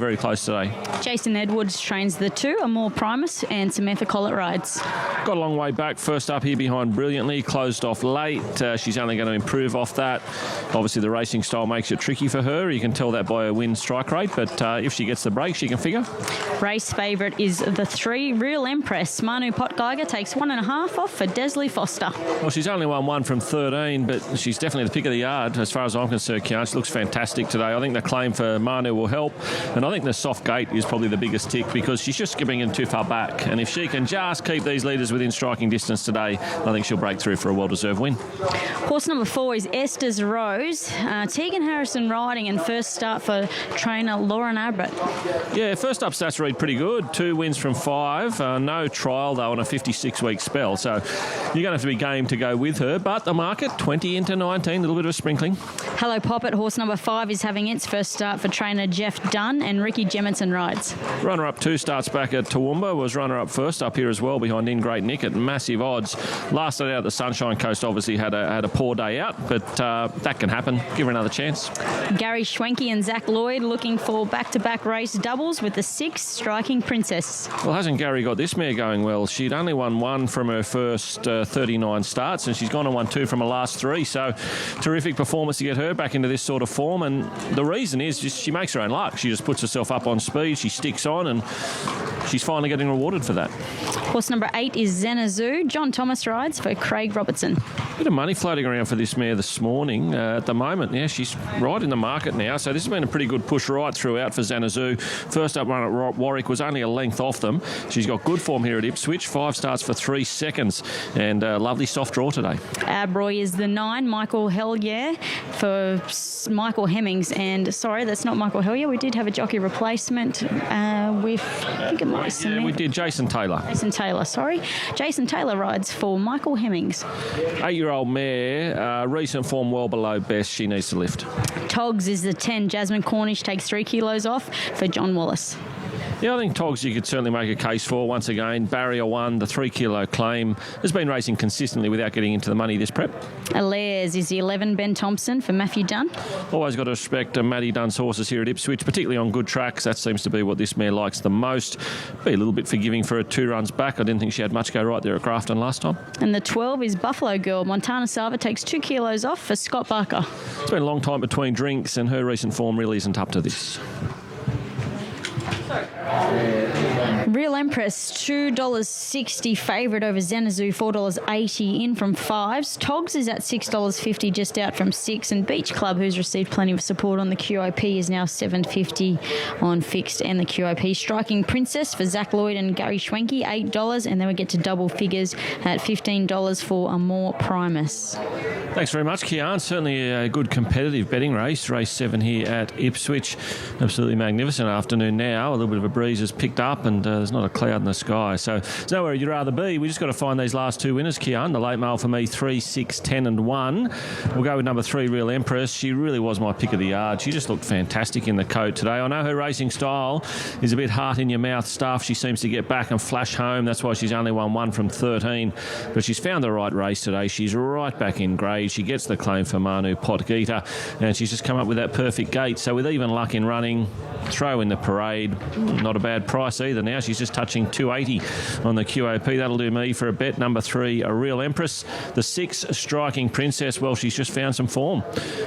very close today. Jason Edwards trains the 2, Amore Primus, and Samantha Collett rides. Got a long way back. First up here behind Brilliantly, closed off late. She's only going to improve off that. Obviously, the racing style makes it tricky for her. You can tell that by her win strike rate, but if she gets the break, she can figure. Race favourite is the 3, Real Empress. Manu Potgeiger takes 1.5 off for Desley Foster. Well, she's only won 1 from 13, but she's definitely the pick of the yard as far as I'm concerned, Kian. She looks fantastic today. I think the claim for Manu will help, and I think the soft gate is probably the biggest tick because she's just skipping in too far back, and if she can just keep these leaders within striking distance today, I think she'll break through for a well-deserved win. Horse number 4 is Esther's Rose. Tegan Harrison riding, and first start for trainer Lauren Abbott. Yeah, first up stats read pretty good. 2 wins from 5. No trial, though, on a 56-week spell. So you're going to have to be game to go with her. But the market, 20 into 19, a little bit of a sprinkling. Hello Poppet, horse number 5 is having its first start for trainer Jeff Dunn, and Ricky Jemison rides. Runner-up 2 starts back at Toowoomba, was runner-up first up here as well behind In Great Nick at massive odds. Last day out at the Sunshine Coast obviously had a poor day out, but that can happen. Give her another chance. Gary Schwenke and Zach Lloyd looking for back-to-back race doubles with the 6, Striking Princess. Well, hasn't Gary got this mare going well? She'd only won 1 from her first 39 starts, and she's gone and won 2 from her last 3. So terrific performance to get her back into this sort of form. And the reason is just she makes her own luck. She just puts herself up on speed. She sticks on, and she's finally getting rewarded for that. Horse number 8 is Xanadu. John Thomas rides for Craig Robertson. Bit of money floating around for this mare this morning. At the moment, yeah, she's right in the market now. So this has been a pretty good push right throughout for Xanadu. First up run at Warwick was only a length off them. She's got good form here at Ipswich. 5 starts for 3 seconds, and a lovely soft draw today. Abroy is the 9, Michael Hellier for Michael Hemmings. And sorry, that's not Michael Hellier. We did have a jockey replacement with, I think it might be Cement. Yeah, we did. Jason Taylor, sorry. Jason Taylor rides for Michael Hemmings. 8-year-old mare, recent form well below best. She needs to lift. Togs is the 10, Jasmine Cornish takes 3 kilos off for John Wallace. Yeah, I think Togs you could certainly make a case for. Once again, Barrier 1, the 3-kilo claim, has been racing consistently without getting into the money this prep. Alaires is the 11, Ben Thompson for Matthew Dunn. Always got to respect Matty Dunn's horses here at Ipswich, particularly on good tracks. That seems to be what this mare likes the most. Be a little bit forgiving for her 2 runs back. I didn't think she had much go right there at Grafton last time. And the 12 is Buffalo Girl. Montana Sava takes 2 kilos off for Scott Barker. It's been a long time between drinks, and her recent form really isn't up to this. Real Empress, $2.60 favourite over Xanadu, $4.80 in from 5s. Togs is at $6.50, just out from 6. And Beach Club, who's received plenty of support on the QIP, is now $7.50 on fixed and the QIP. Striking Princess for Zach Lloyd and Gary Schwenke, $8. And then we get to double figures at $15 for Amore Primus. Thanks very much, Kian. Certainly a good competitive betting race. Race 7 here at Ipswich. Absolutely magnificent afternoon now. A little bit of a breeze has picked up, and there's not a cloud in the sky. So there's nowhere you'd rather be. We just got to find these last 2 winners, Kian. The late mail for me, 3, 6, 10 and 1. We'll go with number 3, Real Empress. She really was my pick of the yard. She just looked fantastic in the coat today. I know her racing style is a bit heart-in-your-mouth stuff. She seems to get back and flash home. That's why she's only won 1 from 13. But she's found the right race today. She's right back in grade. She gets the claim for Manu Potgeiger, and she's just come up with that perfect gate. So with even luck in running, throw in the parade, not a bad price either. Now she's just touching $2.80 on the QOP. That'll do me for a bet. Number 3, a Real Empress. The 6, Striking Princess. Well, she's just found some form.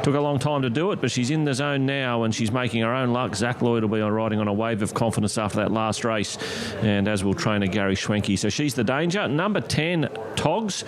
Took a long time to do it, but she's in the zone now, and she's making her own luck. Zach Lloyd will be riding on a wave of confidence after that last race, and as will trainer Gary Schwenke. So she's the danger. Number 10, Togs.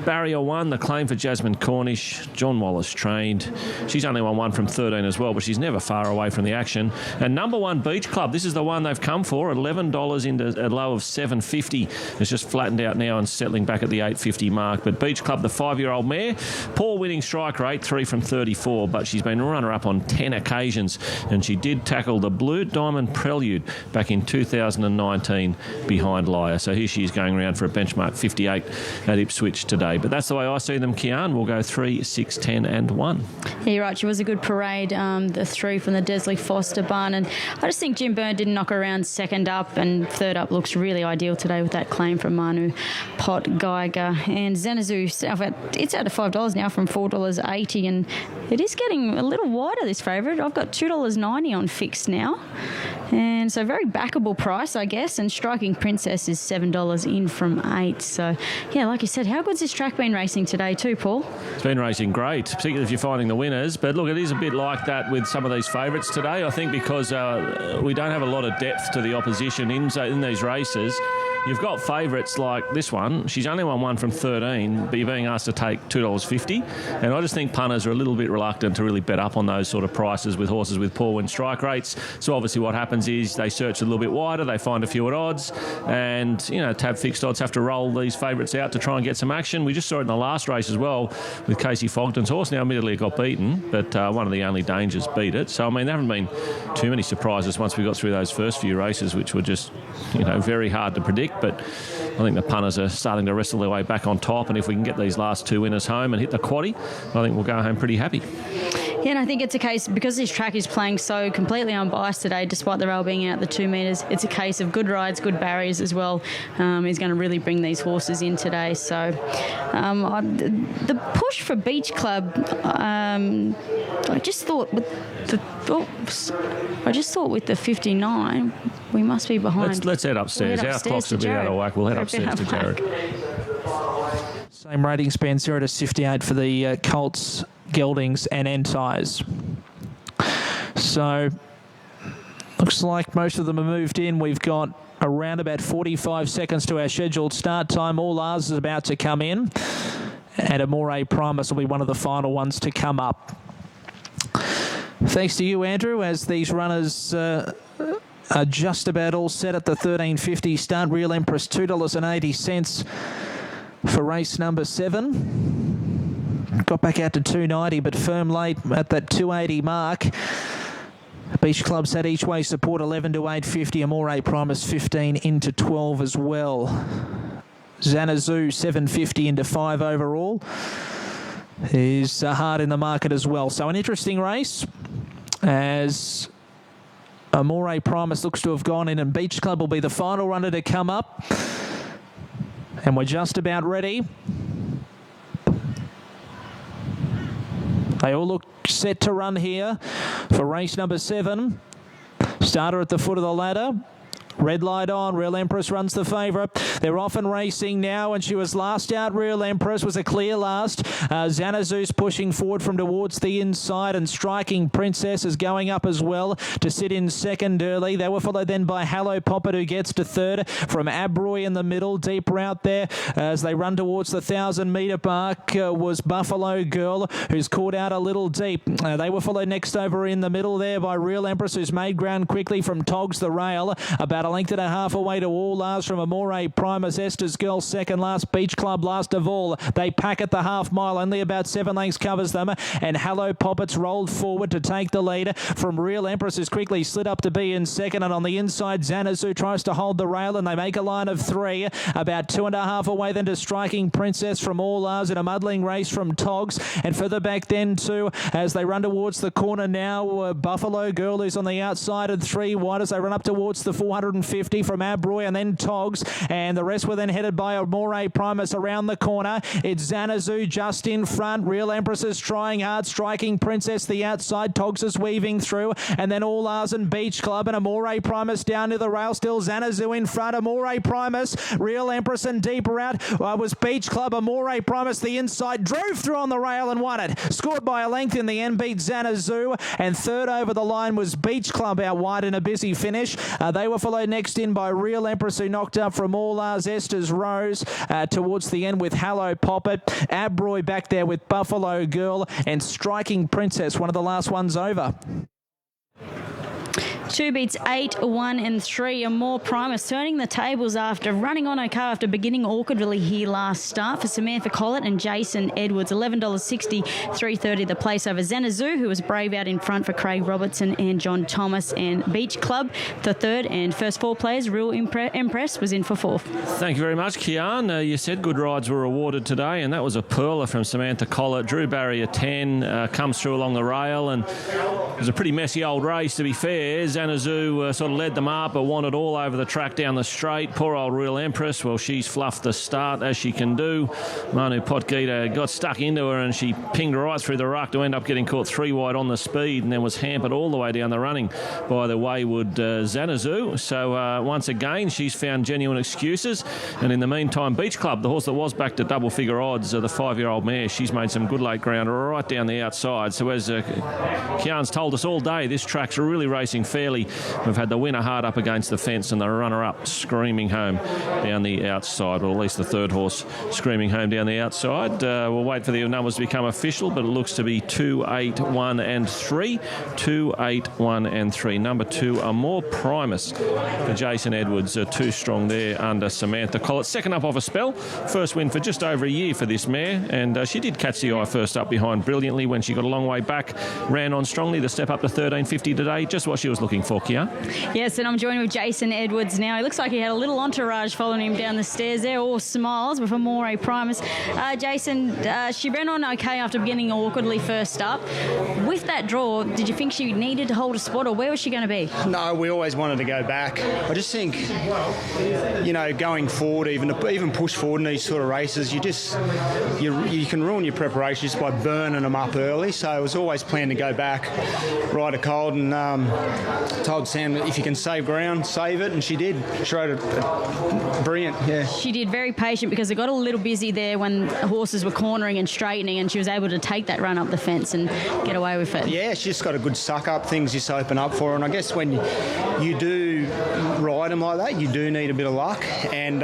Barrier 1, the claim for Jasmine Cornish. John Wallace trained. She's only won 1 from 13 as well, but she's never far away from the action. And number 1, Beach Club. This is the one they've come for, $11 into a low of $7.50. It's just flattened out now and settling back at the $8.50 mark. But Beach Club, the 5-year-old mare, poor winning strike rate, 3 from 34, but she's been runner-up on 10 occasions, and she did tackle the Blue Diamond Prelude back in 2019 behind Liar. So here she is going around for a benchmark 58 at Ipswich today. But that's the way I see them, Kian. We'll go go 3, 6, 10 and 1. Yeah, you're right. She was a good parade, the 3 from the Desley Foster barn. And I just think Jim Byrne didn't knock her around second up, and third up looks really ideal today with that claim from Manu Pot Geiger. And Xanadu, it's out of $5 now from $4.80, and it is getting a little wider, this favourite. I've got $2.90 on fixed now. And so very backable price, I guess. And Striking Princess is $7 in from 8. So, yeah, like you said, how good's this track been racing today too, Paul? It's been racing great, particularly if you're finding the winners. But look, it is a bit like that with some of these favourites today, I think, because we don't have a lot of depth to the opposition in these races. You've got favourites like this one. She's only won 1 from 13, but you're being asked to take $2.50. And I just think punters are a little bit reluctant to really bet up on those sort of prices with horses with poor win strike rates. So obviously what happens is they search a little bit wider, they find a few at odds, and, tab fixed odds have to roll these favourites out to try and get some action. We just saw it in the last race as well with Casey Fogden's horse. Now, admittedly, it got beaten, but one of the only dangers beat it. So, I mean, there haven't been too many surprises once we got through those first few races, which were just, very hard to predict. But I think the punters are starting to wrestle their way back on top, and if we can get these last 2 winners home and hit the quaddie, I think we'll go home pretty happy. Yeah, and I think it's a case, because this track is playing so completely unbiased today, despite the rail being out the 2 metres, it's a case of good rides, good barriers as well. Is going to really bring these horses in today. So the push for Beach Club, I just thought with the 59, we must be behind. Let's head upstairs. Our clocks will be out of whack. We'll head upstairs to Jared. Same rating span, 0 to 58 for the Colts, Geldings and Entires. So, looks like most of them are moved in. We've got around about 45 seconds to our scheduled start time. All ours is about to come in, and Amore Primus will be one of the final ones to come up. Thanks to you, Andrew, as these runners are just about all set at the $13.50 start. Real Empress, $2.80 for race number 7. Got back out to $2.90, but firm late at that $2.80 mark. Beach Club's had each way support 11 to $8.50. Amore Primus 15 into 12 as well. Xanadu $7.50 into 5 overall is hard in the market as well. So an interesting race as Amore Primus looks to have gone in, and Beach Club will be the final runner to come up. And we're just about ready. They all look set to run here for race number 7. Starter at the foot of the ladder. Red light on. Real Empress runs the favourite. They're off and racing now, and she was last out. Real Empress was a clear last. Xanazu's pushing forward from towards the inside, and Striking Princess is going up as well to sit in second early. They were followed then by Hallow Poppet, who gets to third from Abroy in the middle. Deeper out there as they run towards the 1,000-metre mark was Buffalo Girl, who's caught out a little deep. They were followed next over in the middle there by Real Empress, who's made ground quickly from Togs the Rail. About a length and a half away to all last from Amore Primus. Esther's Girl second last. Beach Club last of all. They pack at the half mile. Only about 7 lengths covers them. And Hallow Poppets rolled forward to take the lead from Real Empress, who's quickly slid up to be in second. And on the inside, Xanazu tries to hold the rail, and they make a line of 3. About 2.5 away then to Striking Princess from all ours in a muddling race from Togs. And further back then too, as they run towards the corner now, Buffalo Girl, who's on the outside, and 3 wide as they run up towards the 450 from Abroy and then Togs, and the rest were then headed by Amore Primus around the corner. It's Xanazu just in front. Real Empress is trying hard. Striking Princess the outside. Togs is weaving through, and then all ours and Beach Club, and Amore Primus down to the rail. Still Xanazu in front. Amore Primus, Real Empress, and deeper out was Beach Club. Amore Primus the inside, drove through on the rail and won it. Scored by a length in the end, beat Xanazu, and third over the line was Beach Club out wide in a busy finish. They were followed next in by Real Empress, who knocked up from all ours. Esther's Rose towards the end with Hallow Poppet. Abroy back there with Buffalo Girl, and Striking Princess, one of the last ones over. 2 beats 8, 1 and 3. Amore Primus turning the tables after running on okay after beginning awkwardly here last start for Samantha Collett and Jason Edwards. $11.60, $3.30 the place over Xanadu, who was brave out in front for Craig Robertson and John Thomas, and Beach Club the third, and first four players. Real Empress was in for fourth. Thank you very much, Kian. You said good rides were awarded today, and that was a perler from Samantha Collett. Drew barrier 10, comes through along the rail, and it was a pretty messy old race, to be fair. Xanadu sort of led them up, but wanted all over the track down the straight. Poor old Real Empress, well, she's fluffed the start, as she can do. Manu Potgieter got stuck into her, and she pinged right through the ruck to end up getting caught 3 wide on the speed, and then was hampered all the way down the running by the wayward Xanadu. So once again, she's found genuine excuses. And in the meantime, Beach Club, the horse that was back to double-figure odds, the 5-year-old mare, she's made some good late ground right down the outside. So as Kian's told us all day, this track's really racing fairly. We've had the winner hard up against the fence and the runner-up screaming home down the outside, or at least the third horse screaming home down the outside. We'll wait for the numbers to become official, but it looks to be 2, 8, 1 and 3. 2, 8, 1 and 3. Number 2, Amore Primus for Jason Edwards. Too strong there under Samantha Collett. Second up off a spell. First win for just over a year for this mare, and she did catch the eye first up behind brilliantly when she got a long way back. Ran on strongly. The step up to 13.50 today. Just what she was looking for, Kia. Yes, and I'm joined with Jason Edwards now. He looks like he had a little entourage following him down the stairs there, all smiles with Amore Primus. Jason, she ran on okay after beginning awkwardly first up. With that draw, did you think she needed to hold a spot, or where was she going to be? No, we always wanted to go back. I just think, going forward, even push forward in these sort of races, you can ruin your preparation just by burning them up early. So it was always planned to go back, ride a cold, and told Sam that if you can save ground, save it, and she did. She rode it brilliant, yeah. She did, very patient, because it got a little busy there when horses were cornering and straightening, and she was able to take that run up the fence and get away with it. Yeah, she's just got a good suck up, things just open up for her, and I guess when you do ride them like that, you do need a bit of luck, and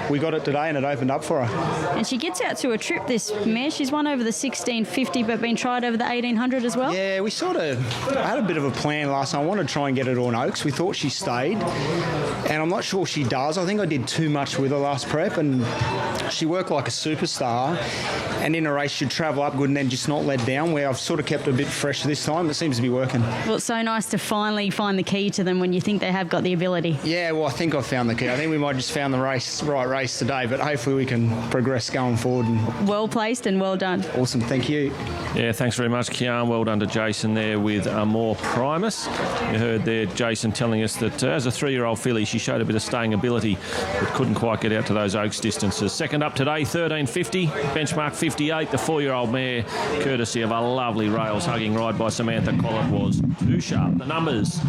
we got it today and it opened up for her. And she gets out to a trip, this mare. She's won over the 1650 but been tried over the 1800 as well. Yeah, we sort of had a bit of a plan last time. I wanted to try and get her to an Oaks. We thought she stayed, and I'm not sure she does. I think I did too much with her last prep, and she worked like a superstar, and in a race she'd travel up good and then just not let down, where I've sort of kept her a bit fresh this time. It seems to be working. Well, it's so nice to finally find the key to them when you think they have got the ability. Yeah, well, I think I've found the key. I think we might have just found the right race today, but hopefully we can progress going forward. Well placed and well done. Awesome, thank you. Yeah, thanks very much, Kian. Well done to Jason there with Amore Primus. You heard there Jason telling us that as a 3-year-old filly, she showed a bit of staying ability, but couldn't quite get out to those Oaks distances. Second up today, 13.50, benchmark 58. The 4-year-old mare, courtesy of a lovely rails hugging ride by Samantha Collett, was too sharp. The numbers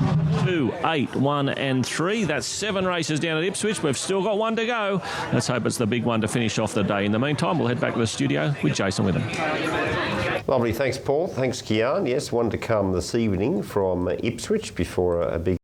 2, 8, 1 and 3. That's 7 races down at Ipswich. We've still got one to go. Let's hope it's the big one to finish off the day. In the meantime, we'll head back to the studio with Jason with him. Lovely, thanks Paul, thanks Kian. Yes, one to come this evening from Ipswich before a big